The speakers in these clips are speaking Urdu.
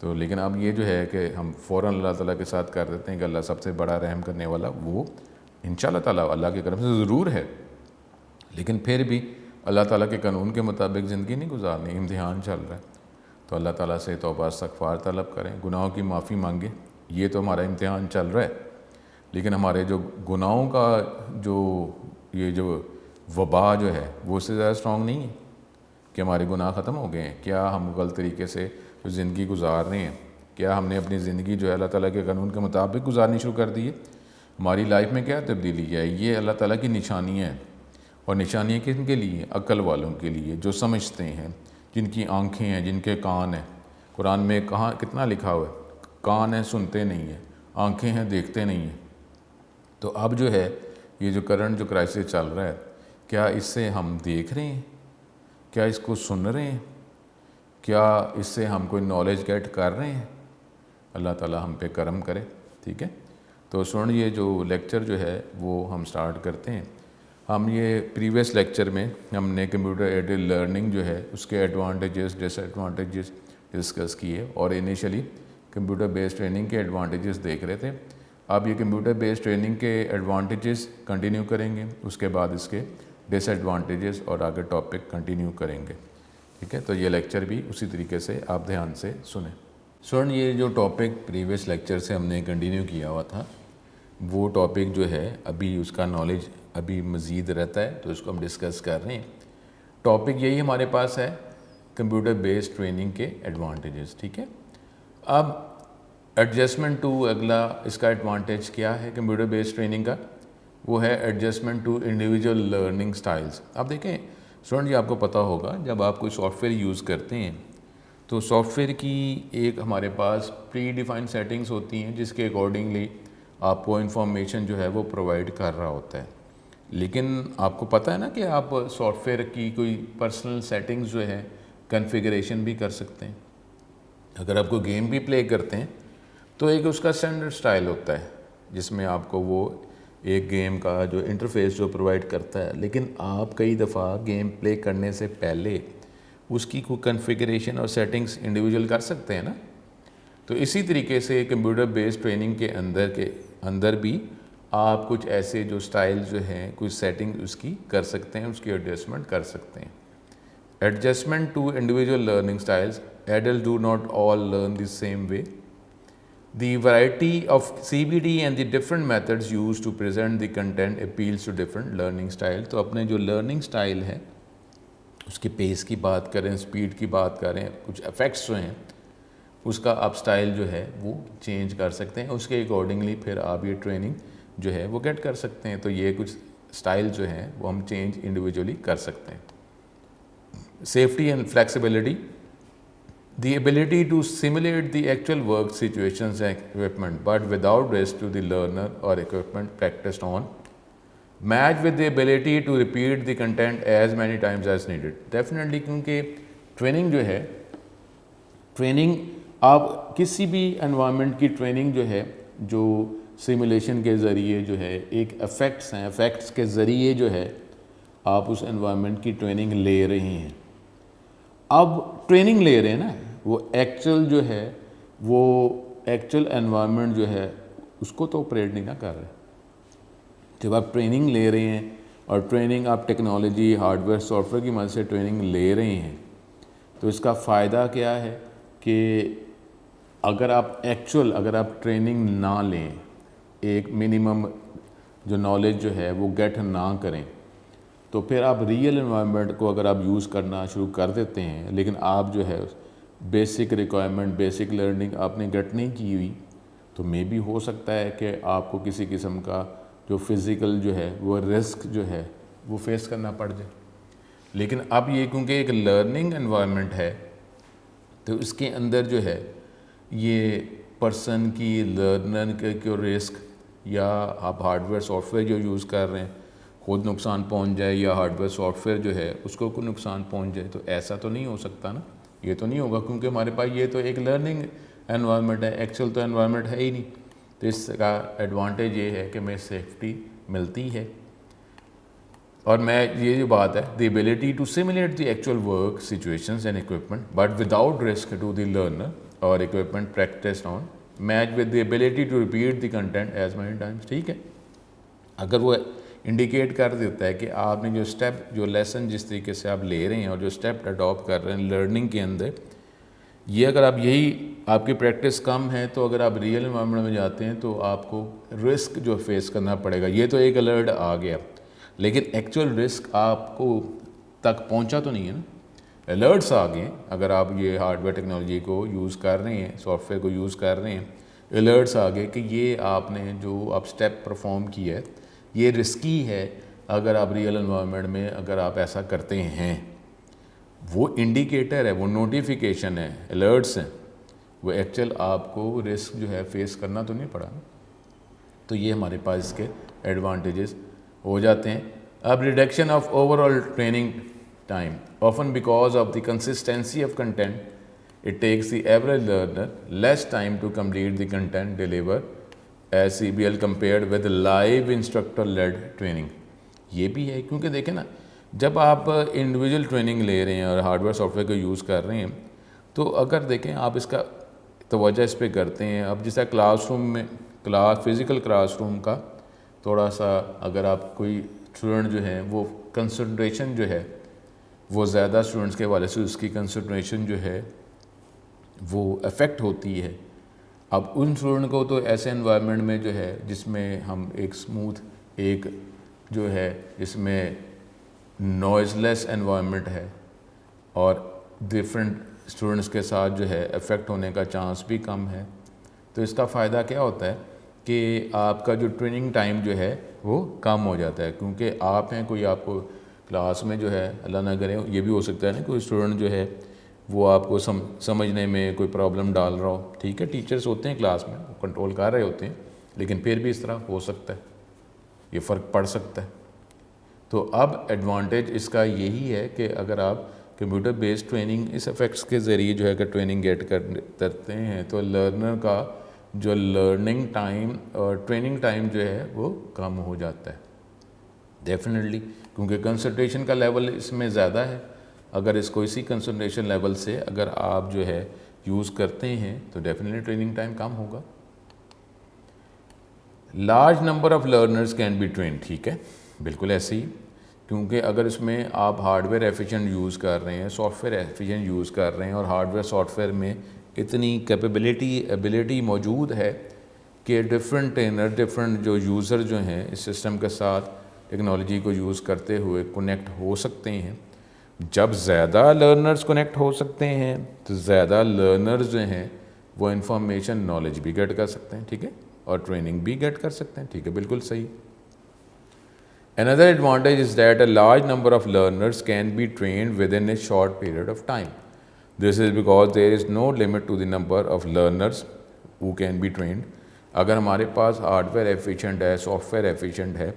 تو لیکن اب یہ جو ہے کہ ہم فوراً اللہ تعالیٰ کے ساتھ کر دیتے ہیں کہ اللہ سب سے بڑا رحم کرنے والا وہ انشاءاللہ تعالیٰ اللہ کے کرم سے ضرور ہے، لیکن پھر بھی اللہ تعالیٰ کے قانون کے مطابق زندگی نہیں گزارنی، امتحان چل رہا ہے، تو اللہ تعالیٰ سے توبہ استغفار طلب کریں، گناہوں کی معافی مانگیں. یہ تو ہمارا امتحان چل رہا ہے، لیکن ہمارے جو گناہوں کا یہ جو وبا جو ہے وہ اس سے زیادہ اسٹرانگ نہیں ہے کہ ہمارے گناہ ختم ہو گئے ہیں. کیا ہم غلط طریقے سے جو زندگی گزار رہے ہیں، کیا ہم نے اپنی زندگی جو ہے اللہ تعالیٰ کے قانون کے مطابق گزارنی شروع کر دی ہے؟ ہماری لائف میں کیا تبدیلی ہے؟ یہ اللہ تعالیٰ کی نشانیاں ہیں. اور نشانیاں کن کے لیے؟ عقل والوں کے لیے، جو سمجھتے ہیں، جن کی آنکھیں ہیں، جن کے کان ہیں. قرآن میں کہاں کتنا لکھا ہوا ہے؟ کان ہیں سنتے نہیں ہیں، آنکھیں ہیں دیکھتے نہیں ہیں. تو اب جو ہے یہ جو کرنٹ جو کرائسس چل رہا ہے، کیا اس سے ہم دیکھ رہے ہیں؟ کیا اس کو سن رہے ہیں؟ کیا اس سے ہم کوئی نالج گیٹ کر رہے ہیں؟ اللہ تعالیٰ ہم پہ کرم کرے. ٹھیک ہے، تو یہ جو لیکچر جو ہے وہ ہم سٹارٹ کرتے ہیں. ہم یہ پریویس لیکچر میں ہم نے کمپیوٹر ایڈڈ لرننگ جو ہے اس کے ایڈوانٹیجز ڈس ایڈوانٹیجز ڈسکس کیے، اور انیشلی کمپیوٹر بیسڈ ٹریننگ کے ایڈوانٹیجز دیکھ رہے تھے. اب یہ کمپیوٹر بیسڈ ٹریننگ کے ایڈوانٹیجز کنٹینیو کریں گے، اس کے بعد اس کے ڈس ایڈوانٹیجز اور آگے ٹاپک کنٹینیو کریں گے. ٹھیک ہے، تو یہ لیکچر بھی اسی طریقے سے آپ دھیان سے سنیں. یہ جو ٹاپک پریویس لیکچر سے ہم نے کنٹینیو کیا ہوا تھا، وہ ٹاپک جو ہے ابھی اس کا نالج ابھی مزید رہتا ہے، تو اس کو ہم ڈسکس کر رہے ہیں. ٹاپک یہی ہمارے پاس ہے، کمپیوٹر بیسڈ ٹریننگ کے ایڈوانٹیجز. ٹھیک ہے، اب ایڈجسٹمنٹ ٹو اگلا اس کا ایڈوانٹیج کیا ہے کمپیوٹر بیسڈ ٹریننگ کا؟ وہ ہے adjustment to individual learning styles. اب دیکھیں جی، آپ کو پتہ ہوگا جب آپ کوئی سافٹ ویئر یوز کرتے ہیں تو سافٹ ویئر کی ایک ہمارے پاس پری ڈیفائن سیٹنگز ہوتی ہیں جس کے اکارڈنگلی آپ کو انفارمیشن جو ہے وہ پرووائڈ کر رہا ہوتا ہے. لیکن آپ کو پتہ ہے نا کہ آپ سافٹ ویئر کی کوئی پرسنل سیٹنگز جو ہے کنفیگریشن بھی کر سکتے ہیں. اگر آپ کو گیم بھی پلے کرتے ہیں تو ایک اس کا اسٹینڈرڈ سٹائل ہوتا ہے جس میں آپ کو وہ ایک گیم کا جو انٹرفیس جو پرووائڈ کرتا ہے، لیکن آپ کئی دفعہ گیم پلے کرنے سے پہلے اس کی کوئی کنفیگریشن اور سیٹنگز انڈیویجول کر سکتے ہیں نا. تو اسی طریقے سے کمپیوٹر بیسڈ ٹریننگ کے اندر بھی آپ کچھ ایسے جو سٹائل جو ہیں کچھ سیٹنگ اس کی کر سکتے ہیں، اس کی ایڈجسٹمنٹ کر سکتے ہیں. Adjustment to individual learning styles. Adults do not all learn the same way. The variety of CBD and the different methods used to present the content appeals to different learning style. تو اپنے جو لرننگ سٹائل ہے اس کے پیس کی بات کریں، سپیڈ کی بات کریں، کچھ افیکٹس جو ہیں اس کا آپ سٹائل جو ہے وہ چینج کر سکتے ہیں. اس کے اکارڈنگلی پھر آپ یہ ٹریننگ جو ہے وہ گیٹ کر سکتے ہیں. تو یہ کچھ سٹائل جو ہیں وہ ہم چینج انڈیویجولی کر سکتے ہیں. Safety and flexibility. The ability to simulate the actual work situations and equipment, but without risk to the learner or equipment practiced on. Match with the ability to repeat the content as many times as needed. Definitely کیونکہ ٹریننگ جو ہے، ٹریننگ آپ کسی بھی انوائرمنٹ کی ٹریننگ جو ہے جو سیمولیشن کے ذریعے جو ہے ایک افیکٹس ہیں، افیکٹس کے ذریعے جو ہے آپ اس انوائرمنٹ کی ٹریننگ لے رہے ہیں. اب ٹریننگ لے رہے ہیں نا، وہ ایکچوئل جو ہے وہ ایکچوئل انوائرمنٹ جو ہے اس کو تو آپریٹ نہیں نہ کر رہے. جب آپ ٹریننگ لے رہے ہیں اور ٹریننگ آپ technology hard where soft where کی مدد سے ٹریننگ لے رہے ہیں تو اس کا فائدہ کیا ہے کہ اگر آپ ٹریننگ نہ لیں، ایک منیمم جو نالج جو ہے وہ گیٹ نہ کریں، تو پھر آپ ریئل انوائرمنٹ کو اگر آپ یوز کرنا شروع کر دیتے ہیں لیکن آپ جو ہے بیسک ریکوائرمنٹ بیسک لرننگ آپ نے گیٹ نہیں کی ہوئی، تو مے بھی ہو سکتا ہے کہ آپ کو کسی قسم کا جو فزیکل جو ہے وہ رسک جو ہے وہ فیس کرنا پڑ جائے. لیکن اب یہ کیونکہ ایک لرننگ انوائرمنٹ ہے تو اس کے اندر جو ہے یہ پرسن کی لرنر کے رسک یا آپ ہارڈ ویئر سافٹ ویئر جو یوز کر رہے ہیں خود نقصان پہنچ جائے یا ہارڈ ویئر سافٹ ویئر جو ہے اس کو کوئی نقصان پہنچ جائے، تو ایسا تو نہیں ہو سکتا نا. یہ تو نہیں ہوگا کیونکہ ہمارے پاس یہ تو ایک لرننگ انوائرمنٹ ہے، ایکچوئل تو انوائرمنٹ ہے ہی نہیں. تو اس کا ایڈوانٹیج یہ ہے کہ ہمیں سیفٹی ملتی ہے. اور میں یہ جو بات ہے the ability to simulate the actual work situations and equipment but without risk to the learner اور equipment practiced on match with the ability to repeat the content as many times. ٹھیک ہے, اگر وہ انڈیکیٹ کر دیتا ہے کہ آپ نے جو اسٹیپ جو لیسن جس طریقے سے آپ لے رہے ہیں اور جو اسٹیپ اڈاپٹ کر رہے ہیں لرننگ کے اندر, یہ اگر آپ یہی آپ کی پریکٹس کم ہے تو اگر آپ ریئل انوائرمنٹ میں جاتے ہیں تو آپ کو رسک جو فیس کرنا پڑے گا. یہ تو ایک الرٹ آ گیا, لیکن ایکچوئل رسک آپ کو تک پہنچا تو نہیں ہے نا. الرٹس آ گئے اگر آپ یہ ہارڈ ویئر ٹیکنالوجی کو یوز کر رہے ہیں, سافٹ ویئر کو یوز کر رہے ہیں, الرٹس آ گئے کہ یہ آپ نے جو آپ اسٹیپ پرفارم کیا ہے یہ رسکی ہے. اگر آپ ریئل انوائرمنٹ میں اگر آپ ایسا کرتے ہیں, وہ انڈیکیٹر ہے, وہ نوٹیفیکیشن ہے, الرٹس ہیں, وہ ایکچوئل آپ کو رسک جو ہے فیس کرنا تو نہیں پڑا. تو یہ ہمارے پاس اس کے ایڈوانٹیجز ہو جاتے ہیں. اب reduction of over all training time often because of the consistency of content, it takes the average learner less time to complete the content delivered as CBL compared with live instructor led training. یہ بھی ہے کیونکہ دیکھیں نا, جب آپ انڈیویجول ٹریننگ لے رہے ہیں اور ہارڈ ویئر سافٹ ویئر کو یوز کر رہے ہیں تو اگر دیکھیں آپ اس کا توجہ اس پہ کرتے ہیں. اب جیسا کلاس روم میں فزیکل کلاس روم کا تھوڑا سا اگر آپ کوئی اسٹوڈنٹ جو ہے وہ کنسنٹریشن جو ہے وہ زیادہ اسٹوڈنٹس کے حوالے سے اس کی کنسنٹریشن جو ہے وہ افیکٹ ہوتی ہے. اب ان اسٹوڈنٹ کو تو ایسے انوائرمنٹ میں جو ہے جس میں ہم ایک اسموتھ ایک جو ہے جس میں نوائز لیس انوائرمنٹ ہے اور ڈفرینٹ اسٹوڈنٹس کے ساتھ جو ہے افیکٹ ہونے کا چانس بھی کم ہے, تو اس کا فائدہ کیا ہوتا ہے کہ آپ کا جو ٹریننگ ٹائم جو ہے وہ کم ہو جاتا ہے. کیونکہ آپ ہیں کوئی آپ کو کلاس میں جو ہے اللہ نہ کرے یہ بھی ہو سکتا ہے نا کوئی اسٹوڈنٹ جو ہے وہ آپ کو سمجھنے میں کوئی پرابلم ڈال رہا ہو. ٹھیک ہے, ٹیچرز ہوتے ہیں کلاس میں, وہ کنٹرول کر رہے ہوتے ہیں, لیکن پھر بھی اس طرح ہو سکتا ہے, یہ فرق پڑ سکتا ہے. تو اب ایڈوانٹیج اس کا یہی ہے کہ اگر آپ کمپیوٹر بیسڈ ٹریننگ اس افیکٹس کے ذریعے جو ہے کہ ٹریننگ گیٹ کرتے ہیں تو لرنر کا جو لرننگ ٹائم اور ٹریننگ ٹائم جو ہے وہ کم ہو جاتا ہے ڈیفینیٹلی, کیونکہ کنسنٹریشن کا لیول اس میں زیادہ ہے. اگر اس کو اسی کنسنٹریشن لیول سے اگر آپ جو ہے یوز کرتے ہیں تو ڈیفینیٹلی ٹریننگ ٹائم کم ہوگا. Large number of learners can be trained, ٹھیک ہے, بالکل ایسے ہی, کیونکہ اگر اس میں آپ ہارڈ ویئر ایفیشینٹ یوز کر رہے ہیں, سافٹ ویئر ایفیشینٹ یوز کر رہے ہیں اور ہارڈ ویئر سافٹ ویئر میں اتنی ایبیلٹی موجود ہے کہ ڈفرینٹ ٹرینر ڈفرینٹ جو یوزر جو ہیں اس سسٹم کے ساتھ ٹیکنالوجی کو یوز کرتے ہوئے کنیکٹ ہو سکتے ہیں. جب زیادہ لرنرز کنیکٹ ہو سکتے ہیں تو زیادہ لرنرز جو ہیں وہ انفارمیشن نالج بھی گیٹ کر سکتے ہیں, ٹھیک ہے, اور ٹریننگ بھی گیٹ کر سکتے ہیں, ٹھیک ہے, بالکل صحیح. Another advantage is that a large number of learners can be trained within a short period of time. This is because there is no limit to the number of learners who can be trained. اگر ہمارے پاس ہارڈ ویئر ایفیشینٹ ہے, سافٹ ویئر ایفیشینٹ ہے,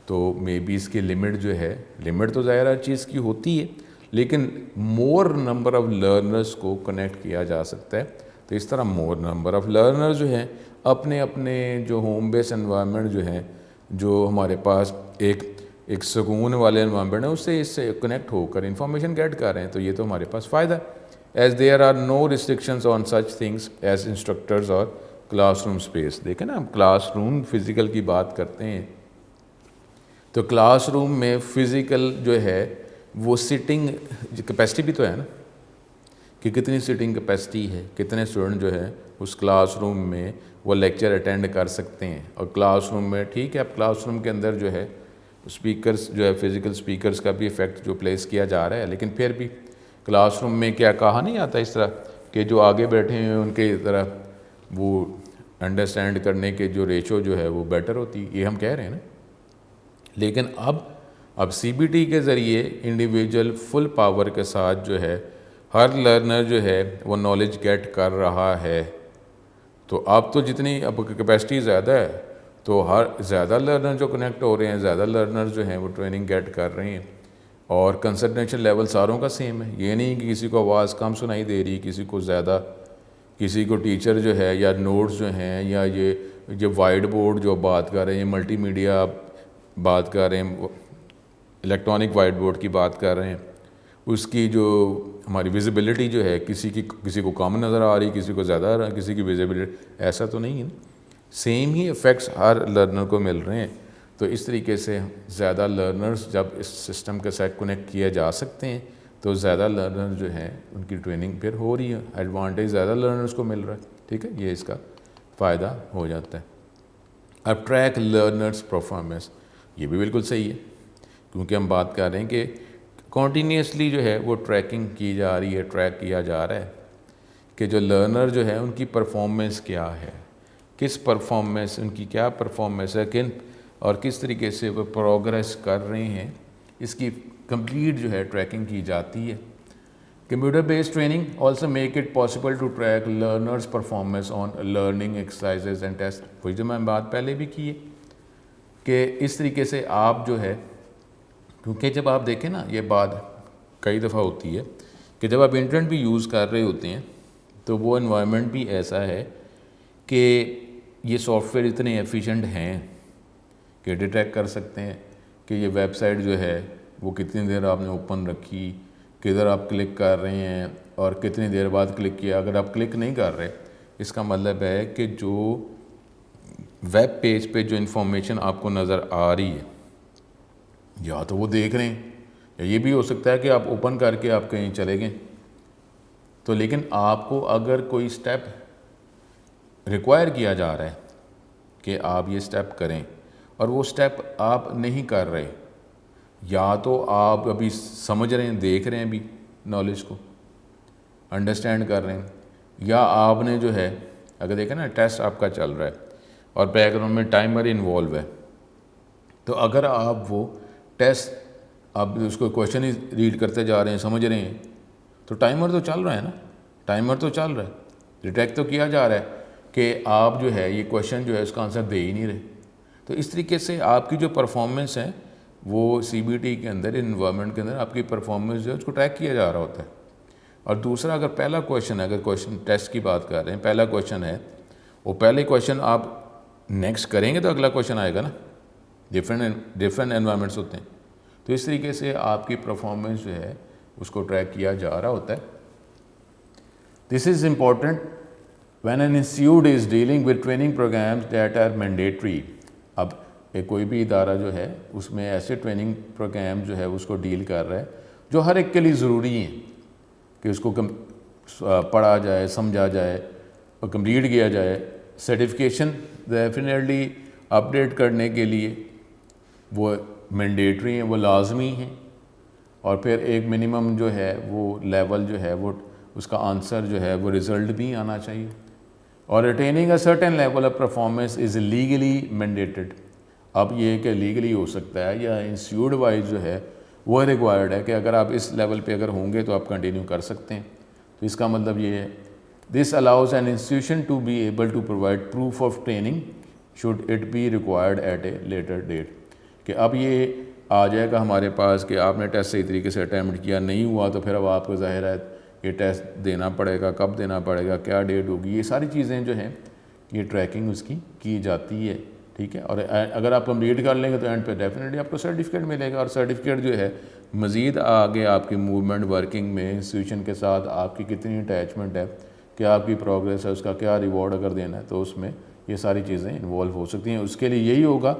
تو مے بی اس کی لمٹ جو ہے, لمٹ تو ظاہر چیز کی ہوتی ہے, لیکن مور نمبر آف لرنرز کو کنیکٹ کیا جا سکتا ہے. تو اس طرح مور نمبر آف لرنرز جو ہیں اپنے اپنے جو ہوم بیس انوائرمنٹ جو ہیں جو ہمارے پاس ایک سکون والے انوائرمنٹ ہے اس سے کنیکٹ ہو کر انفارمیشن گیٹ کر رہے ہیں, تو یہ تو ہمارے پاس فائدہ ہے. As there are no restrictions on such things as instructors اور کلاس روم اسپیس. دیکھیں نا, ہم کلاس روم فزیکل کی بات کرتے ہیں تو کلاس روم میں فزیکل جو ہے وہ سٹنگ کیپیسٹی بھی تو ہے نا, کہ کتنی سٹنگ کیپیسٹی ہے, کتنے اسٹوڈنٹ جو ہے اس کلاس روم میں وہ لیکچر اٹینڈ کر سکتے ہیں. اور کلاس روم میں ٹھیک ہے, اب کلاس روم کے اندر جو ہے اسپیکرز جو ہے فزیکل اسپیکرز کا بھی ایفیکٹ جو پلیس کیا جا رہا ہے, لیکن پھر بھی کلاس روم میں کیا کہا نہیں آتا اس طرح کہ جو آگے بیٹھے ہیں ان کے طرح وہ انڈرسٹینڈ کرنے کے جو ریشو جو ہے وہ بیٹر ہوتی, یہ ہم کہہ رہے ہیں نا. لیکن اب سی بی ٹی کے ذریعے انڈیویجول فل پاور کے ساتھ جو ہے ہر لرنر جو ہے وہ نالج گیٹ کر رہا ہے. تو اب تو جتنی اب کیپیسٹی زیادہ ہے تو ہر زیادہ لرنر جو کنیکٹ ہو رہے ہیں, زیادہ لرنر جو ہیں وہ ٹریننگ گیٹ کر رہے ہیں, اور کنسنٹریشن لیول ساروں کا سیم ہے. یہ نہیں کہ کسی کو آواز کم سنائی دے رہی, کسی کو زیادہ, کسی کو ٹیچر جو ہے یا نوٹس جو ہیں یا یہ وائٹ بورڈ جو بات کر رہے ہیں, ملٹی میڈیا بات کر رہے ہیں, الیکٹرانک وائٹ بورڈ کی بات کر رہے ہیں, اس کی جو ہماری ویزیبلٹی جو ہے کسی کو کم نظر آ رہی، کسی کو زیادہ آ رہا، کسی کی ویزیبلٹی، ایسا تو نہیں ہے نا، سیم ہی ایفیکٹس ہر لرنر کو مل رہے ہیں. تو اس طریقے سے زیادہ لرنرز جب اس سسٹم کے ساتھ کنیکٹ کیے جا سکتے ہیں تو زیادہ لرنر جو ہیں ان کی ٹریننگ پھر ہو رہی ہے، ایڈوانٹیج زیادہ لرنرز کو مل رہا ہے. ٹھیک ہے، یہ اس کا فائدہ ہو جاتا ہے. اب ٹریک لرنرز پرفارمنس، یہ بھی بالکل صحیح ہے، کیونکہ ہم بات کر رہے ہیں کہ کنٹینیوسلی جو ہے وہ ٹریکنگ کی جا رہی ہے، ٹریک کیا جا رہا ہے کہ جو لرنر جو ہے ان کی پرفارمنس کیا ہے، کس پرفارمنس، ان کی کیا پرفارمنس ہے، اور کس طریقے سے وہ پروگریس کر رہے ہیں، اس کی کمپلیٹ جو ہے ٹریکنگ کی جاتی ہے. Computer based training also make it possible to track learners performance on learning exercises and test. وہی جو میں بات پہلے بھی کی ہے کہ اس طریقے سے آپ جو ہے، کیونکہ جب آپ دیکھیں نا، یہ بات کئی دفعہ ہوتی ہے کہ جب آپ انٹرنیٹ بھی یوز کر رہے ہوتے ہیں تو وہ انوائرمنٹ بھی ایسا ہے کہ یہ سافٹ ویئر اتنے ایفیشینٹ ہیں کہ ڈیٹیکٹ کر سکتے ہیں کہ یہ ویب سائٹ جو ہے وہ کتنی دیر آپ نے اوپن رکھی، کدھر آپ کلک کر رہے ہیں اور کتنی دیر بعد کلک کیا. اگر آپ کلک نہیں کر رہے، اس کا مطلب ہے کہ جو ویب پیج پہ جو انفارمیشن آپ کو نظر آ رہی ہے یا تو وہ دیکھ رہے ہیں، یا یہ بھی ہو سکتا ہے کہ آپ اوپن کر کے آپ کہیں چلے گئے. تو لیکن آپ کو اگر کوئی سٹیپ ریکوائر کیا جا رہا ہے کہ آپ یہ سٹیپ کریں اور وہ سٹیپ آپ نہیں کر رہے، یا تو آپ ابھی سمجھ رہے ہیں، دیکھ رہے ہیں بھی نالج کو انڈرسٹینڈ کر رہے ہیں، یا آپ نے جو ہے اگر دیکھیں نا ٹیسٹ آپ کا چل رہا ہے اور بیک گراؤنڈ میں ٹائمر انوالو ہے، تو اگر آپ وہ ٹیسٹ آپ اس کو کویشچن ہی ریڈ کرتے جا رہے ہیں، سمجھ رہے ہیں، تو ٹائمر تو چل رہا ہے نا، ٹائمر تو چل رہا ہے، ڈیٹیکٹ تو کیا جا رہا ہے کہ آپ جو ہے یہ کویشچن جو ہے اس کا آنسر دے ہی نہیں رہے. تو اس طریقے سے آپ کی جو پرفارمنس ہے وہ سی بی ٹی کے اندر، انوائرمنٹ کے اندر آپ کی پرفارمنس جو ہے اس کو ٹریک کیا جا رہا ہوتا ہے. اور دوسرا، اگر پہلا کویشچن ہے، اگر کویشچن ٹیسٹ کی بات کر رہے ہیں، پہلا کویشچن ہے، وہ پہلے کویشچن آپ نیکسٹ کریں گے تو اگلا کویشچن آئے گا نا، ڈفرینٹ انوائرمنٹس ہوتے ہیں. تو اس طریقے سے آپ کی پرفارمنس جو ہے اس کو ٹریک کیا جا رہا ہوتا ہے. This is important when an institute is dealing with training programmes that are mandatory. اب کوئی بھی ادارہ جو ہے اس میں ایسے ٹریننگ پروگرام جو ہے اس کو ڈیل کر رہا ہے جو ہر ایک کے لیے ضروری ہیں کہ اس کو پڑھا جائے، سمجھا جائے اور کمپلیٹ کیا جائے. سرٹیفکیشن ڈیفینیٹلی اپڈیٹ کرنے کے لیے وہ مینڈیٹری ہیں، وہ لازمی ہیں. اور پھر ایک منیمم جو ہے وہ لیول جو ہے وہ اس کا آنسر جو ہے وہ رزلٹ بھی آنا چاہیے. اور retaining a certain level of performance is legally mandated. اب یہ کہ لیگلی ہو سکتا ہے یا انسٹیٹیوٹ وائز جو ہے وہ ریکوائرڈ ہے کہ اگر آپ اس لیول پہ اگر ہوں گے تو آپ کنٹینیو کر سکتے ہیں. تو اس کا مطلب یہ ہے this allows an institution to be able to provide proof of training should it be required at a later date. کہ اب یہ آ جائے گا ہمارے پاس کہ آپ نے ٹیسٹ صحیح طریقے سے اٹیمپٹ کیا، نہیں ہوا تو پھر اب آپ کو ظاہر ہے یہ ٹیسٹ دینا پڑے گا، کب دینا پڑے گا، کیا ڈیٹ ہوگی. یہ ساری چیزیں جو ہیں یہ ٹریکنگ اس کی جاتی ہے. ٹھیک ہے، اور اگر آپ کمپلیٹ کر لیں گے تو اینڈ پہ ڈیفینیٹلی آپ کو سرٹیفکیٹ ملے گا. اور سرٹیفکیٹ جو ہے مزید آگے آپ کی موومنٹ ورکنگ میں انسٹیٹیوشن کے ساتھ آپ کی کتنی اٹیچمنٹ ہے، کیا آپ کی پروگریس ہے، اس کا کیا ریوارڈ اگر دینا ہے، تو اس میں یہ ساری چیزیں انوالو ہو سکتی ہیں. اس کے لیے یہی ہوگا،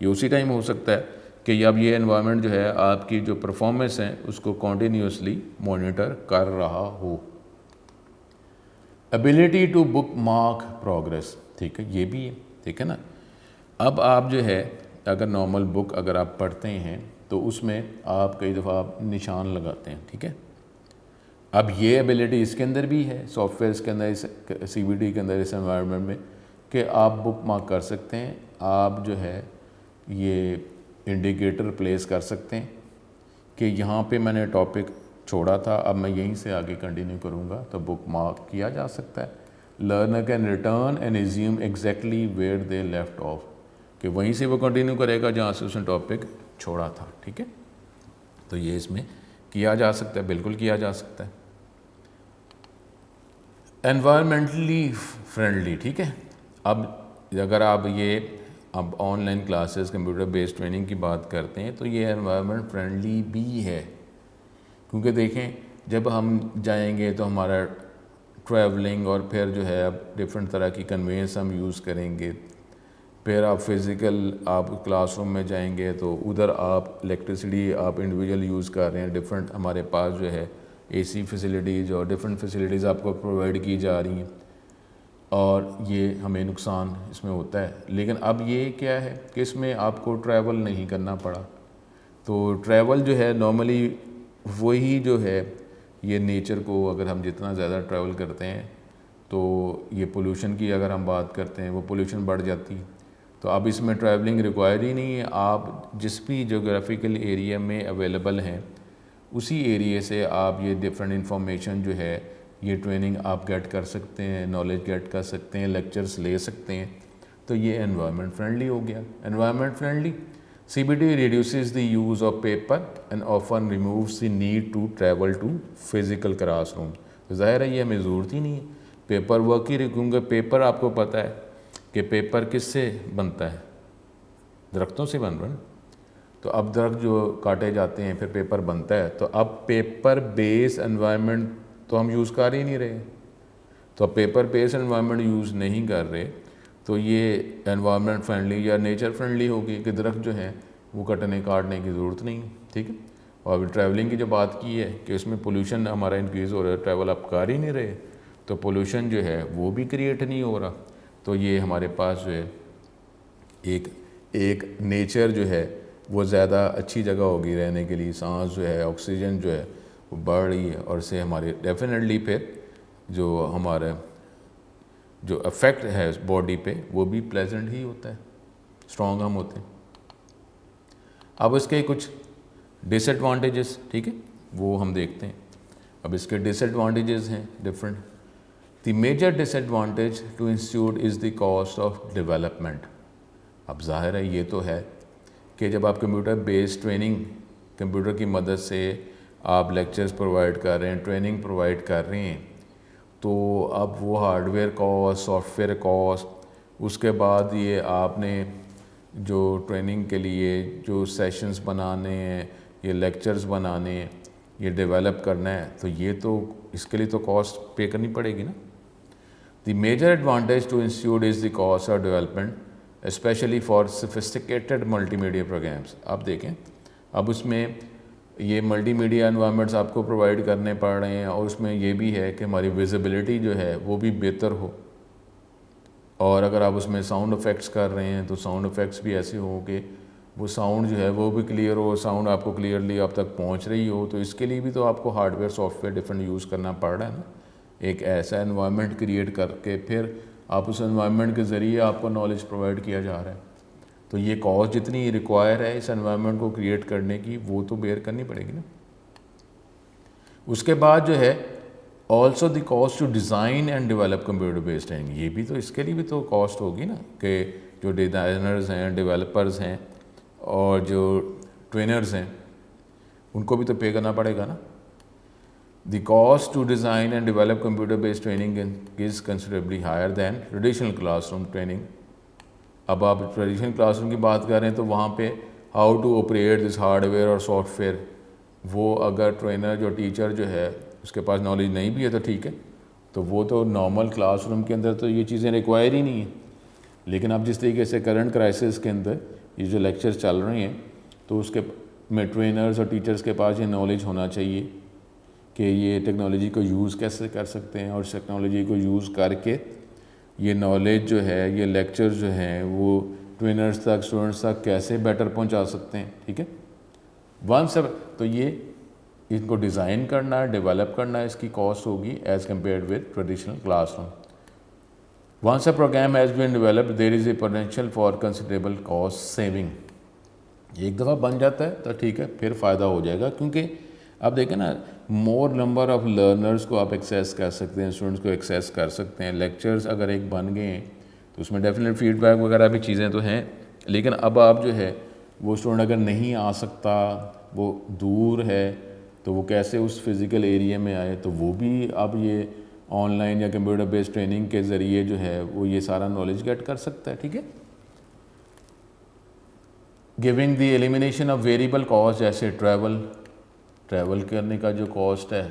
یہ اسی ٹائم ہو سکتا ہے کہ اب یہ انوائرمنٹ جو ہے آپ کی جو پرفارمنس ہے اس کو کنٹینیوسلی مانیٹر کر رہا ہو. Ability to bookmark progress, ٹھیک ہے، یہ بھی ہے. ٹھیک ہے نا، اب آپ جو ہے اگر نارمل بک اگر آپ پڑھتے ہیں تو اس میں آپ کئی دفعہ آپ نشان لگاتے ہیں. ٹھیک ہے، اب یہ ایبیلٹی اس کے اندر بھی ہے، سافٹ ویئرس کے اندر، اس سی بی ٹی کے اندر، اس انوائرمنٹ میں، کہ آپ بک مارک کر سکتے ہیں. آپ جو ہے یہ انڈیکیٹر پلیس کر سکتے ہیں کہ یہاں پہ میں نے ٹاپک چھوڑا تھا، اب میں یہیں سے آگے کنٹینیو کروں گا، تو بک مارک کیا جا سکتا ہے. Learner can return and resume exactly where they left of, کہ وہیں سے وہ کنٹینیو کرے گا جہاں سے اس نے ٹاپک چھوڑا تھا. ٹھیک ہے، تو یہ اس میں کیا جا سکتا ہے، بالکل کیا جا سکتا ہے. انوائرمنٹلی فرینڈلی، ٹھیک ہے. اب اگر آپ یہ اب on line classes computer based training کی بات کرتے ہیں تو یہ انوائرمنٹ فرینڈلی بھی ہے، کیونکہ دیکھیں جب ہم جائیں گے تو ہمارا ٹریولنگ اور پھر جو ہے اب ڈفرینٹ طرح کی کنوینس ہم یوز کریں گے. پھر آپ فزیکل آپ کلاس روم میں جائیں گے تو ادھر آپ الیکٹریسٹی آپ انڈیویجول یوز کر رہے ہیں. ڈفرینٹ ہمارے پاس جو ہے اے سی فیسیلیٹیز اور ڈفرینٹ فیسیلیٹیز آپ کو پرووائڈ کی جا رہی ہیں اور یہ ہمیں نقصان اس میں ہوتا ہے. لیکن اب یہ کیا ہے کہ اس میں آپ کو ٹریول نہیں کرنا پڑا. تو ٹریول جو ہے نارملی وہی جو ہے یہ نیچر کو اگر ہم جتنا زیادہ ٹریول کرتے ہیں تو یہ پولوشن کی اگر ہم بات کرتے ہیں وہ پولوشن بڑھ جاتی ہے. تو اب اس میں ٹریولنگ ریکوائر ہی نہیں ہے. آپ جس بھی جیوگرافیکل ایریا میں اویلیبل ہیں اسی ایریے سے آپ یہ ڈفرینٹ انفارمیشن جو ہے یہ ٹریننگ آپ گیٹ کر سکتے ہیں, نالج گیٹ کر سکتے ہیں, لیکچرز لے سکتے ہیں. تو یہ انوائرمنٹ فرینڈلی ہو گیا. Environment friendly CBT reduces the use of paper and often removes the need to travel to physical classroom. تو ظاہر ہے یہ ہمیں ضرورت ہی نہیں ہے پیپر ورک ہی. کیونکہ پیپر آپ کو پتہ ہے کہ پیپر کس سے بنتا ہے, درختوں سے بن رہا ہے. تو اب درخت جو کاٹے جاتے ہیں پھر پیپر بنتا ہے. تو اب پیپر بیس انوائرمنٹ تو ہم یوز کر ہی نہیں رہے. تو اب پیپر بیس انوائرمنٹ یوز نہیں کر رہے تو یہ انوائرمنٹ فرینڈلی یا نیچر فرینڈلی ہوگی کہ درخت جو ہیں وہ کاٹنے کی ضرورت نہیں ہے. ٹھیک ہے. اور ابھی ٹریولنگ کی جو بات کی ہے کہ اس میں پولوشن ہمارا انکریز ہو رہا ہے, ٹریول آپ کر ہی نہیں رہے تو پولوشن جو ہے وہ بھی کریٹ نہیں ہو رہا. تو یہ ہمارے پاس جو ہے ایک نیچر جو ہے وہ زیادہ اچھی جگہ ہوگی رہنے کے لیے. سانس جو ہے آکسیجن جو ہے وہ بڑھ رہی ہے اور اس سے ہمارے ڈیفینیٹلی پھر جو ہمارا جو افیکٹ ہے اس باڈی پہ وہ بھی پلیزنٹ ہی ہوتا ہے, اسٹرانگ ہم ہوتے ہیں. اب اس کے کچھ ڈس ایڈوانٹیجز ٹھیک ہے وہ ہم دیکھتے ہیں. اب اس کے ڈس ایڈوانٹیجز ہیں different. The major disadvantage to institute is the cost of development. اب ظاہر ہے یہ تو ہے کہ جب آپ کمپیوٹر بیسڈ ٹریننگ کمپیوٹر کی مدد سے آپ لیکچرز پرووائڈ کر رہے ہیں, ٹریننگ پرووائڈ کر رہے ہیں, تو اب وہ hardware cost, software cost, اس کے بعد یہ آپ نے جو ٹریننگ کے لیے جو سیشنز بنانے ہیں, یہ لیکچرز بنانے ہیں, یہ ڈیولپ کرنا ہے, تو یہ تو اس کے لیے تو کاسٹ پے کرنی پڑے گی نا. The major advantage to institute is the cost of development especially for sophisticated multimedia programs. آپ دیکھیں اب اس میں یہ ملٹی میڈیا انوائرمنٹس آپ کو پرووائڈ کرنے پڑ رہے ہیں اور اس میں یہ بھی ہے کہ ہماری ویزیبلٹی جو ہے وہ بھی بہتر ہو. اور اگر آپ اس میں ساؤنڈ افیکٹس کر رہے ہیں تو ساؤنڈ افیکٹس بھی ایسے ہو کہ وہ ساؤنڈ جو ہے وہ بھی کلیئر ہو, ساؤنڈ آپ کو کلیئرلی آپ تک پہنچ رہی ہو. تو اس کے لیے بھی تو آپ کو hard where soft where different use کرنا پڑ رہا ہے نا. ایک ایسا انوائرمنٹ کریٹ کر کے پھر آپ اس انوائرمنٹ کے ذریعے آپ کو نالج پرووائڈ کیا جا رہا ہے. تو یہ کاسٹ جتنی ریکوائر ہے اس انوائرمنٹ کو کریٹ کرنے کی وہ تو بیئر کرنی پڑے گی نا. اس کے بعد جو ہے also the cost to design and develop computer based training. یہ بھی تو اس کے لیے بھی تو کاسٹ ہوگی نا کہ جو ڈیزائنرز ہیں, ڈیولپرز ہیں اور جو ٹرینرز ہیں ان کو بھی تو پے کرنا پڑے گا نا. The cost to design and develop computer based training is considerably higher than traditional classroom training. اب آپ ٹریڈیشنل کلاس روم کی بات کر رہے ہیں تو وہاں پہ how to operate this hardware اور سافٹ ویئر, وہ اگر ٹرینر جو ٹیچر جو ہے اس کے پاس نالج نہیں بھی ہے تو ٹھیک ہے, تو وہ تو نارمل کلاس روم کے اندر تو یہ چیزیں ریکوائر ہی نہیں ہیں. لیکن اب جس طریقے سے کرنٹ کرائسس کے اندر یہ جو لیکچر چل رہے ہیں تو اس کے میں ٹرینرز اور ٹیچرز کے پاس یہ نالج ہونا چاہیے کہ یہ ٹیکنالوجی کو یوز کیسے کر سکتے ہیں اور اس ٹیکنالوجی کو یوز کر کے یہ نالج جو ہے یہ لیکچر جو ہیں وہ ٹرینرز تک اسٹوڈنٹس تک کیسے بیٹر پہنچا سکتے ہیں. ٹھیک ہے. تو یہ ان کو ڈیزائن کرنا ہے, ڈیولپ کرنا ہے, اس کی کاسٹ ہوگی as compared with traditional classroom. Once a program has been developed there is a potential for considerable cost saving. ایک دفعہ بن جاتا ہے تو ٹھیک ہے پھر فائدہ ہو جائے گا, کیونکہ آپ دیکھیں نا مور نمبر آف لرنرز کو آپ ایکسیس کر سکتے ہیں, اسٹوڈنٹس کو ایکسیس کر سکتے ہیں. لیکچرز اگر ایک بن گئے ہیں تو اس میں ڈیفینیٹ فیڈ بیک وغیرہ بھی چیزیں تو ہیں, لیکن اب آپ جو ہے وہ اسٹوڈنٹ اگر نہیں آ سکتا, وہ دور ہے, تو وہ کیسے اس فزیکل ایریا میں آئے, تو وہ بھی اب یہ آن لائن یا کمپیوٹر بیسڈ ٹریننگ کے ذریعے جو ہے وہ یہ سارا نالج گیٹ کر سکتا ہے. ٹھیک ہے. Giving the elimination of variable cost جیسے ٹریول, ٹریول کرنے کا جو کاسٹ ہے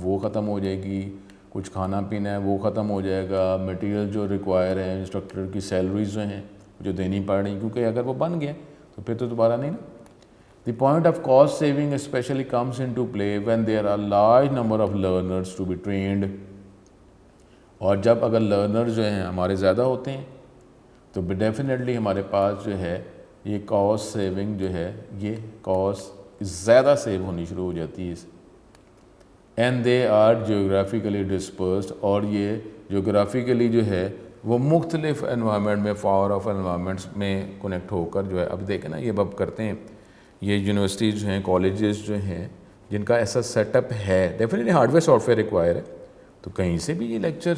وہ ختم ہو جائے گی، کچھ کھانا پینا ہے وہ ختم ہو جائے گا، مٹیریل جو ریکوائر ہے، انسٹرکٹر کی سیلریز جو ہیں جو دینی پڑ رہی ہیں، کیونکہ اگر وہ بن گئے تو پھر تو دوبارہ نہیں نا. The point of cost saving especially comes into play when there are large number of learners to be trained. اور جب اگر لرنر جو ہیں ہمارے زیادہ ہوتے ہیں تو ڈیفینیٹلی ہمارے پاس جو ہے یہ کاسٹ سیونگ جو ہے یہ کاسٹ زیادہ سیو ہونی شروع ہو جاتی ہے. And they are geographically dispersed, اور یہ جیوگرافیکلی جو ہے وہ مختلف انوائرمنٹ میں، فار آف انوائرمنٹس میں کنیکٹ ہو کر جو ہے. اب دیکھیں نا یہ اب کرتے ہیں یہ یونیورسٹیز جو ہیں، کالجز جو ہیں جن کا ایسا سیٹ اپ ہے، definitely hard where soft where require ہے، تو کہیں سے بھی یہ لیکچر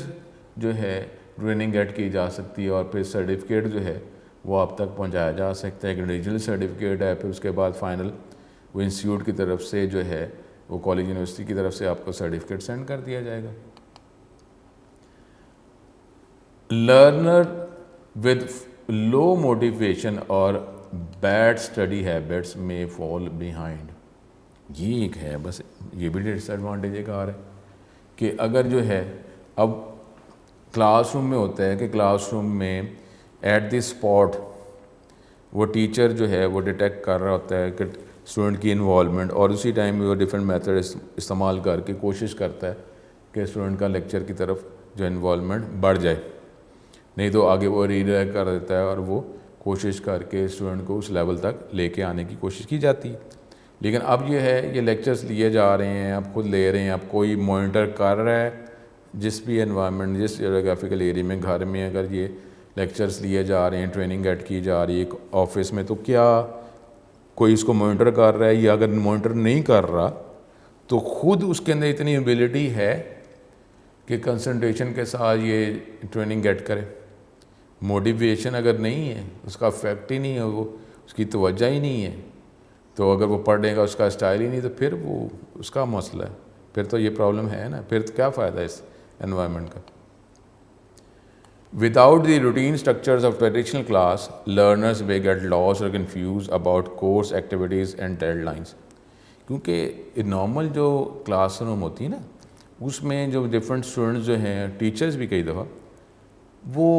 جو ہے ٹریننگ گیٹ کی جا سکتی ہے، اور پھر سرٹیفکیٹ جو ہے وہ آپ تک پہنچایا جا سکتا ہے. ایک ریجنل سرٹیفکیٹ ہے، پھر اس کے بعد فائنل وہ انسٹیٹیوٹ کی طرف سے جو ہے وہ کالج یونیورسٹی کی طرف سے آپ کو سرٹیفکیٹ سینڈ کر دیا جائے گا. لرنر ود لو موٹیویشن اور بیڈ اسٹڈی ہیبٹس میں فال بیہائنڈ. یہ ایک ہے بس، یہ بھی ڈس ایڈوانٹیج ایک آ رہا ہے کہ اگر جو ہے اب کلاس روم میں ہوتا ہے کہ کلاس روم میں ایٹ دی اسپاٹ وہ ٹیچر جو ہے وہ ڈیٹیکٹ کر رہا ہوتا ہے کہ اسٹوڈنٹ کی انوالومنٹ، اور اسی ٹائم میں وہ ڈفرینٹ میتھڈ استعمال کر کے کوشش کرتا ہے کہ اسٹوڈنٹ کا لیکچر کی طرف جو انوالومنٹ بڑھ جائے، نہیں تو آگے وہ ریڈائریکٹ کر دیتا ہے اور وہ کوشش کر کے اسٹوڈنٹ کو اس لیول تک لے کے آنے کی کوشش کی جاتی ہے. لیکن اب یہ ہے یہ لیکچرز لیے جا رہے ہیں، اب خود لے رہے ہیں، اب کوئی مانیٹر کر رہا ہے جس بھی انوائرمنٹ، جس جیوگرافیکل ایریا میں، گھر میں اگر یہ لیکچرز لیے جا رہے ہیں، ٹریننگ ایڈ کی جا رہی ہے آفس میں، تو کیا کوئی اس کو مانیٹر کر رہا ہے؟ یا اگر مانیٹر نہیں کر رہا تو خود اس کے اندر اتنی ایبیلٹی ہے کہ کنسنٹریشن کے ساتھ یہ ٹریننگ گیٹ کرے. موٹیویشن اگر نہیں ہے، اس کا افیکٹ ہی نہیں ہے، وہ اس کی توجہ ہی نہیں ہے، تو اگر وہ پڑھنے کا اس کا اسٹائل ہی نہیں، تو پھر وہ اس کا مسئلہ ہے، پھر تو یہ پرابلم ہے نا، پھر کیا فائدہ ہے اس انوائرمنٹ کا. Without the routine structures of traditional class, learners may get lost or confused about course activities and deadlines. کیونکہ نارمل جو کلاس روم ہوتی ہے نا، اس میں جو ڈفرینٹ اسٹوڈنٹس جو ہیں، ٹیچرز بھی کئی دفعہ وہ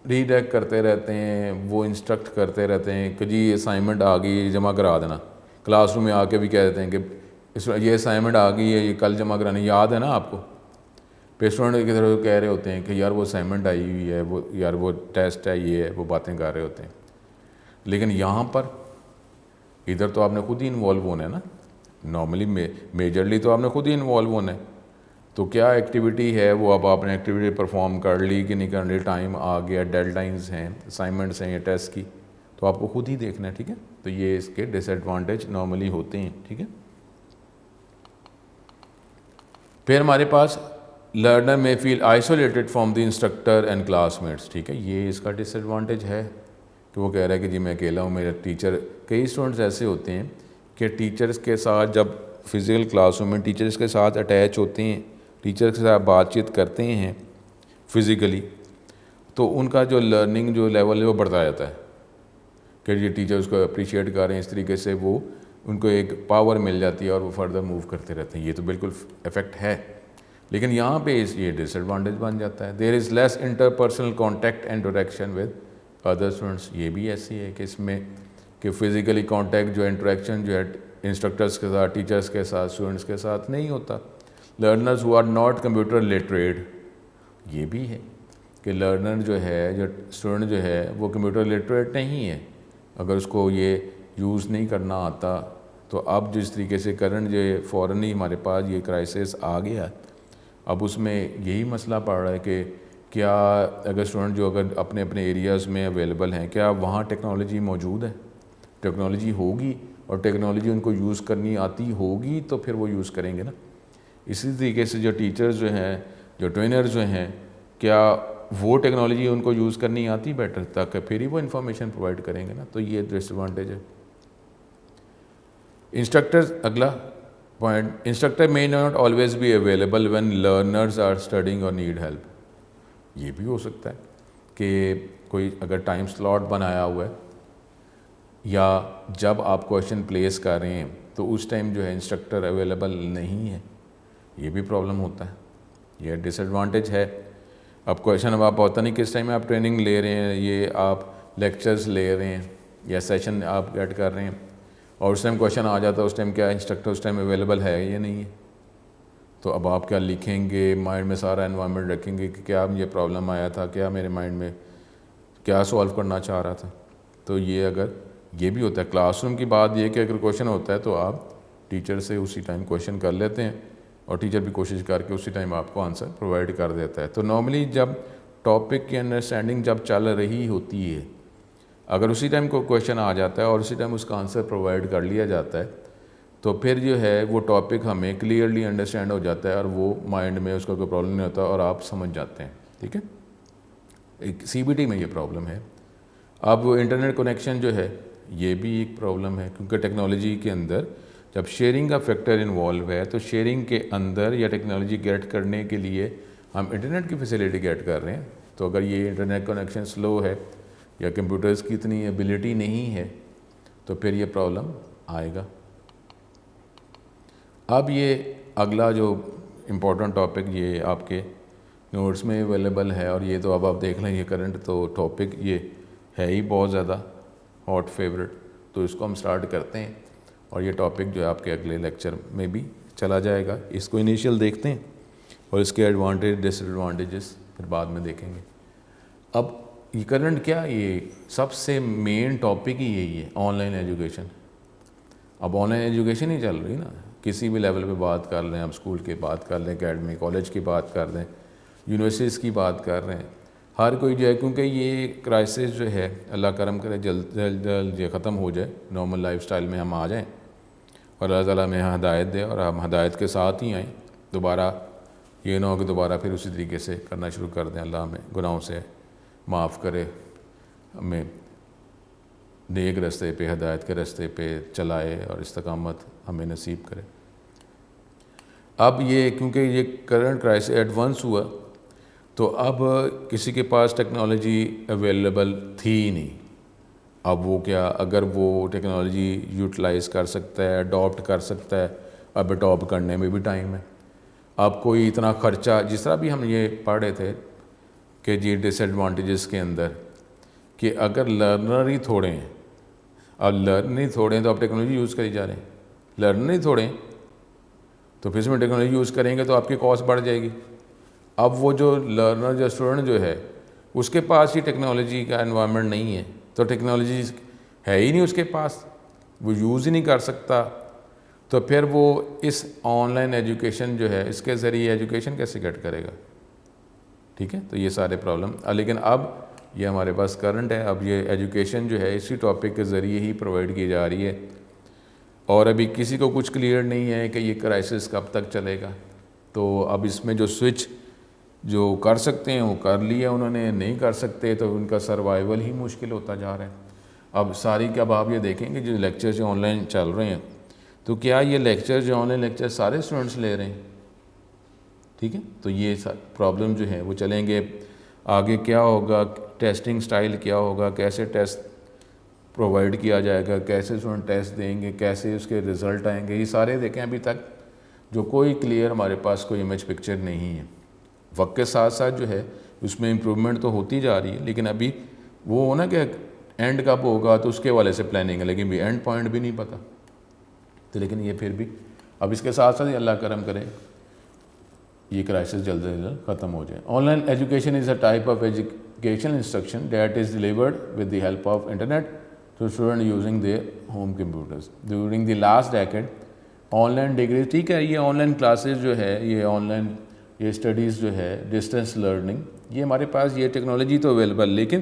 ریڈائریکٹ کرتے رہتے ہیں، وہ انسٹرکٹ کرتے رہتے ہیں کہ جی اسائنمنٹ آ گئی جمع کرا دینا. کلاس روم میں آ کے بھی کہہ دیتے ہیں کہ یہ اسائنمنٹ آ گئی ہے، یہ کل جمع کرانے، یاد ہے نا آپ کو. پھر اسٹوڈنٹ کی طرف کہہ رہے ہوتے ہیں کہ یار وہ اسائنمنٹ آئی ہوئی ہے، وہ یار وہ ٹیسٹ ہے، یہ ہے، وہ باتیں کر رہے ہوتے ہیں. لیکن یہاں پر ادھر تو آپ نے خود ہی انوالو ہونا ہے نا، نارملی میجرلی تو آپ نے خود ہی انوالو ہونا ہے. تو کیا ایکٹیویٹی ہے وہ اب آپ نے ایکٹیویٹی پرفارم کر لی کہ نہیں کر لی، ٹائم آ گیا، ڈیڈ لائنز ہیں، اسائنمنٹس ہیں یا ٹیسٹ کی، تو آپ کو خود ہی دیکھنا ہے. ٹھیک ہے، تو یہ اس کے ڈس ایڈوانٹیج نارملی ہوتے ہیں. ٹھیک ہے، پھر ہمارے پاس learner may feel isolated from the instructor and classmates. ٹھیک ہے، یہ اس کا ڈس ایڈوانٹیج ہے کہ وہ کہہ رہا ہے کہ جی میں اکیلا ہوں، میرا ٹیچر. کئی اسٹوڈنٹس ایسے ہوتے ہیں کہ ٹیچرس کے ساتھ جب فزیکل کلاس روم میں ٹیچرس کے ساتھ اٹیچ ہوتے ہیں، ٹیچر کے ساتھ بات چیت کرتے ہیں فزیکلی، تو ان کا جو لرننگ جو لیول ہے وہ بڑھتا جاتا ہے کہ یہ ٹیچر اس کو اپریشیٹ کر رہے ہیں. اس طریقے سے وہ ان کو ایک پاور مل جاتی ہے اور وہ فردر موو کرتے رہتے ہیں. یہ تو بالکل افیکٹ ہے، لیکن یہاں پہ یہ ڈس ایڈوانٹیج بن جاتا ہے. There is less interpersonal contact and interaction with other students. یہ بھی ایسی ہے کہ اس میں کہ فزیکلی کانٹیکٹ جو انٹریکشن جو ہے انسٹرکٹرس کے ساتھ، ٹیچرس کے ساتھ، اسٹوڈنٹس کے ساتھ نہیں ہوتا. Learners who are not computer literate. یہ بھی ہے کہ لرنر جو ہے، جو اسٹوڈنٹ جو ہے وہ کمپیوٹر لٹریٹ نہیں ہے. اگر اس کو یہ یوز نہیں کرنا آتا تو اب جس طریقے سے کرنٹ جو فوراً ہی ہمارے پاس یہ کرائسس آ گیا، اب اس میں یہی مسئلہ پڑ رہا ہے کہ کیا اگر اسٹوڈنٹ جو اگر اپنے اپنے ایریاز میں اویلیبل ہیں، کیا وہاں ٹیکنالوجی موجود ہے؟ ٹیکنالوجی ہوگی اور ٹیکنالوجی ان کو یوز کرنی آتی ہوگی تو پھر وہ یوز کریں گے نا. اسی طریقے سے جو ٹیچرز جو ہیں، جو ٹرینرز جو ہیں، کیا وہ ٹیکنالوجی ان کو یوز کرنی آتی بیٹر، تاکہ پھر ہی وہ انفارمیشن پرووائڈ کریں گے نا. تو یہ ڈس ایڈوانٹیج ہے. انسٹرکٹرز، اگلا point, instructor may not always be available when learners are studying or need help. یہ بھی ہو سکتا ہے کہ کوئی اگر ٹائم سلاٹ بنایا ہوا ہے یا جب آپ کویشچن پلیس کر رہے ہیں تو اس ٹائم جو ہے انسٹرکٹر اویلیبل نہیں ہے، یہ بھی پرابلم ہوتا ہے، یہ ڈس ایڈوانٹیج ہے۔ اب کویشچن اب آپ پتہ نہیں کس ٹائم آپ ٹریننگ لے رہے ہیں، یہ آپ لیکچرز لے رہے ہیں یا سیشن آپ گیٹ کر رہے ہیں، اور اس ٹائم کویشچن آ جاتا ہے، اس ٹائم کیا انسٹرکٹر اس ٹائم اویلیبل ہے یا نہیں ہے، تو اب آپ کیا لکھیں گے، مائنڈ میں سارا انوائرمنٹ رکھیں گے کہ کیا یہ پرابلم آیا تھا، کیا میرے مائنڈ میں کیا سولو کرنا چاہ رہا تھا۔ تو یہ اگر یہ بھی ہوتا ہے کلاس روم کی بات، یہ کہ اگر کویشچن ہوتا ہے تو آپ ٹیچر سے اسی ٹائم کویشچن کر لیتے ہیں، اور ٹیچر بھی کوشش کر کے اسی ٹائم آپ کو آنسر پرووائڈ کر دیتا ہے۔ تو نارملی جب ٹاپک کی انڈرسٹینڈنگ جب چل رہی ہوتی ہے، اگر اسی ٹائم کوئی کویشچن آ جاتا ہے اور اسی ٹائم اس کا آنسر پرووائڈ کر لیا جاتا ہے، تو پھر جو ہے وہ ٹاپک ہمیں کلیئرلی انڈرسٹینڈ ہو جاتا ہے، اور وہ مائنڈ میں اس کا کوئی پرابلم نہیں ہوتا، اور آپ سمجھ جاتے ہیں، ٹھیک ہے۔ ایک سی بی ٹی میں یہ پرابلم ہے۔ اب انٹرنیٹ کنیکشن جو ہے یہ بھی ایک پرابلم ہے، کیونکہ ٹیکنالوجی کے اندر جب شیئرنگ کا فیکٹر انوالو ہے، تو شیئرنگ کے اندر یا ٹیکنالوجی گیٹ کرنے کے لیے ہم انٹرنیٹ کی فیسلٹی گیٹ کر رہے ہیں، تو اگر یہ انٹرنیٹ کنیکشن سلو ہے یا کمپیوٹرز کی اتنی ایبیلٹی نہیں ہے تو پھر یہ پرابلم آئے گا۔ اب یہ اگلا جو امپورٹنٹ ٹاپک یہ آپ کے نوٹس میں اویلیبل ہے، اور یہ تو اب آپ دیکھ لیں، یہ کرنٹ تو ٹاپک یہ ہے ہی بہت زیادہ ہاٹ فیورٹ، تو اس کو ہم سٹارٹ کرتے ہیں، اور یہ ٹاپک جو ہے آپ کے اگلے لیکچر میں بھی چلا جائے گا۔ اس کو انیشیل دیکھتے ہیں اور اس کے ایڈوانٹیج ڈس ایڈوانٹیجز پھر بعد میں دیکھیں گے۔ اب یہ کرنٹ کیا، یہ سب سے مین ٹاپک ہی یہی ہے، آن لائن ایجوکیشن۔ اب آن لائن ایجوکیشن ہی چل رہی نا، کسی بھی لیول پہ بات کر لیں، آپ اسکول کی بات کر لیں، اکیڈمی کالج کی بات کر لیں، یونیورسٹیز کی بات کر رہے ہیں، ہر کوئی جو ہے، کیونکہ یہ کرائسس جو ہے اللہ کرم کرے جلد جلد یہ ختم ہو جائے، نارمل لائف سٹائل میں ہم آ جائیں، اور اللہ تعالیٰ ہمیں ہدایت دے اور ہم ہدایت کے ساتھ ہی آئیں، دوبارہ یہ نہ ہو کہ دوبارہ پھر اسی طریقے سے کرنا شروع کر دیں۔ اللہ ہمیں گناہوں سے معاف کرے، ہمیں نیک رستے پہ، ہدایت کے رستے پہ چلائے، اور استقامت ہمیں نصیب کرے۔ اب یہ کیونکہ یہ کرنٹ کرائسس ایڈوانس ہوا، تو اب کسی کے پاس ٹیکنالوجی اویلیبل تھی ہی نہیں۔ اب وہ کیا، اگر وہ ٹیکنالوجی یوٹیلائز کر سکتا ہے، اڈاپٹ کر سکتا ہے، اب اڈاپٹ کرنے میں بھی ٹائم ہے۔ اب کوئی اتنا خرچہ، جس طرح بھی ہم یہ پڑھ رہے تھے کہ جی ڈس ایڈوانٹیجز کے اندر، کہ اگر لرنر ہی تھوڑے ہیں، اب لرنر ہی تھوڑے ہیں تو آپ ٹیکنالوجی یوز کری جا رہے ہیں، لرنر ہی تھوڑے ہیں تو پھر اس میں ٹیکنالوجی یوز کریں گے تو آپ کی کاسٹ بڑھ جائے گی۔ اب وہ جو لرنر جو اسٹوڈنٹ جو ہے اس کے پاس ہی ٹیکنالوجی کا انوائرمنٹ نہیں ہے، تو ٹیکنالوجی ہے ہی نہیں اس کے پاس، وہ یوز ہی نہیں کر سکتا، تو پھر وہ اس آن لائن ایجوکیشن جو ہے اس کے ذریعے ایجوکیشن کیسے گیٹ کرے گا، ٹھیک ہے۔ تو یہ سارے پرابلم، لیکن اب یہ ہمارے پاس کرنٹ ہے، اب یہ ایجوکیشن جو ہے اسی ٹاپک کے ذریعے ہی پرووائڈ کی جا رہی ہے، اور ابھی کسی کو کچھ کلیئر نہیں ہے کہ یہ کرائسس کب تک چلے گا۔ تو اب اس میں جو سوئچ جو کر سکتے ہیں وہ کر لیا انہوں نے، نہیں کر سکتے تو ان کا سروائیول ہی مشکل ہوتا جا رہا ہے۔ اب ساری اب آپ یہ دیکھیں گے جو لیکچر جو آن لائن چل رہے ہیں، تو کیا یہ لیکچر جو آن لائن لیکچر سارے اسٹوڈنٹس لے رہے ہیں، ٹھیک ہے۔ تو یہ پرابلم جو ہے وہ چلیں گے آگے، کیا ہوگا، ٹیسٹنگ سٹائل کیا ہوگا، کیسے ٹیسٹ پرووائڈ کیا جائے گا، کیسے اسٹوڈنٹ ٹیسٹ دیں گے، کیسے اس کے رزلٹ آئیں گے، یہ سارے دیکھیں ابھی تک جو کوئی کلیئر ہمارے پاس کوئی امیج پکچر نہیں ہے۔ وقت کے ساتھ ساتھ جو ہے اس میں امپرومنٹ تو ہوتی جا رہی ہے، لیکن ابھی وہ ہونا کہ اینڈ کب ہوگا تو اس کے والے سے پلاننگ ہے، لیکن بھی اینڈ پوائنٹ بھی نہیں پتہ، تو لیکن یہ پھر بھی اب اس کے ساتھ ساتھ اللہ کرم کرے یہ کرائسس جلد سے جلد ختم ہو جائے۔ Online education is a type of education instruction that is delivered with the help of internet to student using their home computers during the last decade. Online degree, ٹھیک ہے، یہ آن لائن کلاسز جو ہے، یہ آن لائن یہ اسٹڈیز جو ہے، ڈسٹینس لرننگ، یہ ہمارے پاس یہ ٹیکنالوجی تو اویلیبل، لیکن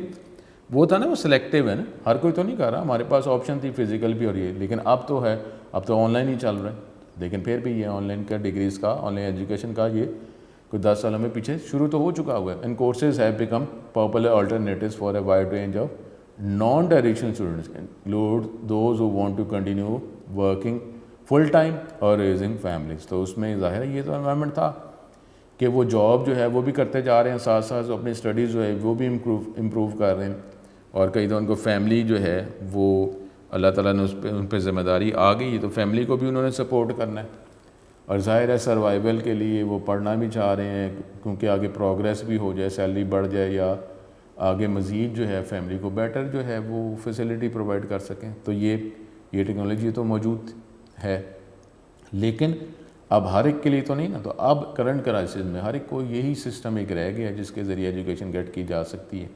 وہ تھا نا، وہ سلیکٹیو ہے نا، ہر کوئی تو نہیں کر رہا، ہمارے پاس آپشن تھی فزیکل بھی اور یہ، لیکن اب تو ہے، اب تو آن لائن ہی چل رہا ہے۔ لیکن پھر بھی یہ آن لائن کا ڈگریز کا، آن لائن ایجوکیشن کا یہ کوئی 10 سالوں میں پیچھے شروع تو ہو چکا ہوا ہے۔ And courses have become popular alternatives for a wide range of non traditional students include those who want to continue working full time اور ریزنگ فیملیز۔ تو اس میں ظاہر ہے یہ تو انوائرمنٹ تھا کہ وہ جاب جو ہے وہ بھی کرتے جا رہے ہیں، ساتھ ساتھ اپنی اسٹڈیز جو ہے وہ بھی امپروو کر رہے ہیں، اور کئی تو ان کو فیملی جو ہے وہ اللہ تعالیٰ نے ان پہ ذمہ داری آ گئی تو فیملی کو بھی انہوں نے سپورٹ کرنا ہے، اور ظاہر ہے سروائیول کے لیے وہ پڑھنا بھی چاہ رہے ہیں کیونکہ آگے پروگریس بھی ہو جائے، سیلری بڑھ جائے، یا آگے مزید جو ہے فیملی کو بیٹر جو ہے وہ فیسلٹی پرووائڈ کر سکیں. تو یہ ٹیکنالوجی تو موجود ہے، لیکن اب ہر ایک کے لیے تو نہیں نا. تو اب کرنٹ کرائسس میں ہر ایک کو یہی سسٹم ایک رہ گیا جس کے ذریعے ایجوکیشن گیٹ کی جا سکتی ہے.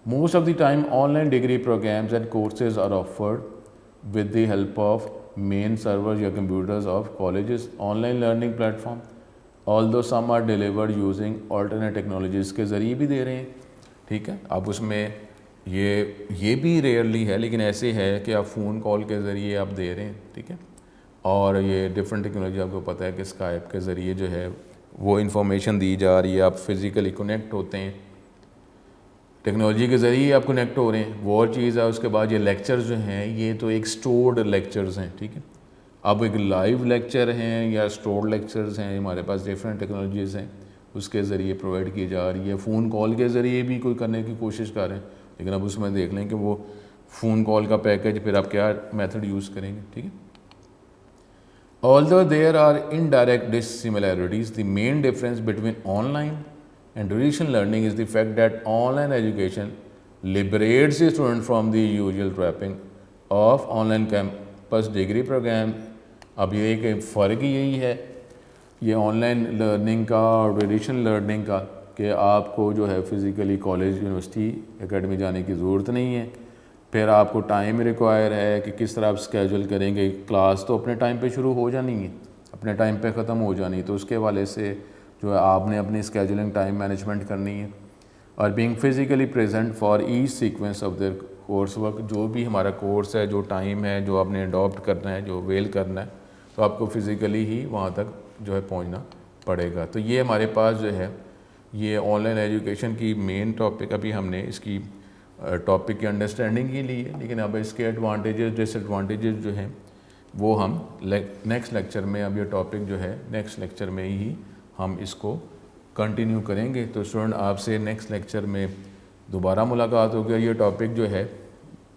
Most of the time online degree programmes and courses are offered with the help of main servers یا computers of colleges. Online learning platform although some are delivered using alternate technologies کے ذریعے بھی دے رہے ہیں. ٹھیک ہے، اب اس میں یہ بھی ریئرلی ہے، لیکن ایسے ہے کہ آپ فون کال کے ذریعے آپ دے رہے ہیں. ٹھیک ہے، اور یہ ڈفرینٹ ٹیکنالوجی آپ کو پتہ ہے کہ اسکائپ کے ذریعے جو ہے وہ انفارمیشن دی جا رہی ہے، آپ فزیکلی کنیکٹ ہوتے ہیں، ٹیکنالوجی کے ذریعے آپ کنیکٹ ہو رہے ہیں، وہ اور چیز ہے. اس کے بعد یہ لیکچرز جو ہیں یہ تو ایک سٹورڈ لیکچرز ہیں. ٹھیک ہے، اب ایک لائیو لیکچر ہیں یا سٹورڈ لیکچرز ہیں، ہمارے پاس ڈفرینٹ ٹیکنالوجیز ہیں اس کے ذریعے پرووائڈ کی جا رہی ہے. فون کال کے ذریعے بھی کوئی کرنے کی کوشش کر رہے ہیں، لیکن اب اس میں دیکھ لیں کہ وہ فون کال کا پیکج پھر آپ کیا میتھڈ یوز کریں گے. ٹھیک ہے، although there are indirect dissimilarities, the main difference between online and traditional learning is the fact that online education liberates the student from the usual trapping of online campus degree program. اب یہ کہ فرق یہی ہے یہ آن لائن لرننگ کا اور ٹریڈیشنل لرننگ کا کہ آپ کو جو ہے فزیکلی کالج یونیورسٹی اکیڈمی جانے کی ضرورت نہیں ہے. پھر آپ کو ٹائم ریکوائر ہے کہ کس طرح آپ اسکیجول کریں گے. کلاس تو اپنے ٹائم پہ شروع ہو جانی ہے، اپنے ٹائم پہ ختم ہو جانی ہے، تو اس کے حوالے سے جو ہے آپ نے اپنی اسکیجولنگ ٹائم مینجمنٹ کرنی ہے. اور being physically present for each sequence of their course work, جو بھی ہمارا کورس ہے، جو ٹائم ہے، جو آپ نے اڈاپٹ کرنا ہے، جو ویل کرنا ہے، تو آپ کو فزیکلی ہی وہاں تک جو ہے پہنچنا پڑے گا. تو یہ ہمارے پاس جو ہے یہ آن لائن ایجوکیشن کی مین ٹاپک. ابھی ہم نے اس کی ٹاپک کی انڈرسٹینڈنگ ہی لی ہے، لیکن اب اس کے ایڈوانٹیجز ڈس ایڈوانٹیجز جو ہیں وہ ہم نیکسٹ لیکچر میں، اب یہ ٹاپک جو ہے نیکسٹ لیکچر میں ہی ہم اس کو کنٹینیو کریں گے. تو اسٹوڈنٹ آپ سے نیکسٹ لیکچر میں دوبارہ ملاقات ہوگی. یہ ٹاپک جو ہے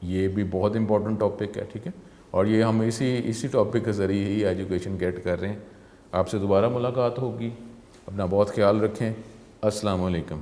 یہ بھی بہت امپورٹنٹ ٹاپک ہے. ٹھیک ہے، اور یہ ہم اسی ٹاپک کے ذریعے ہی ایجوکیشن گیٹ کر رہے ہیں. آپ سے دوبارہ ملاقات ہوگی. اپنا بہت خیال رکھیں. السلام علیکم.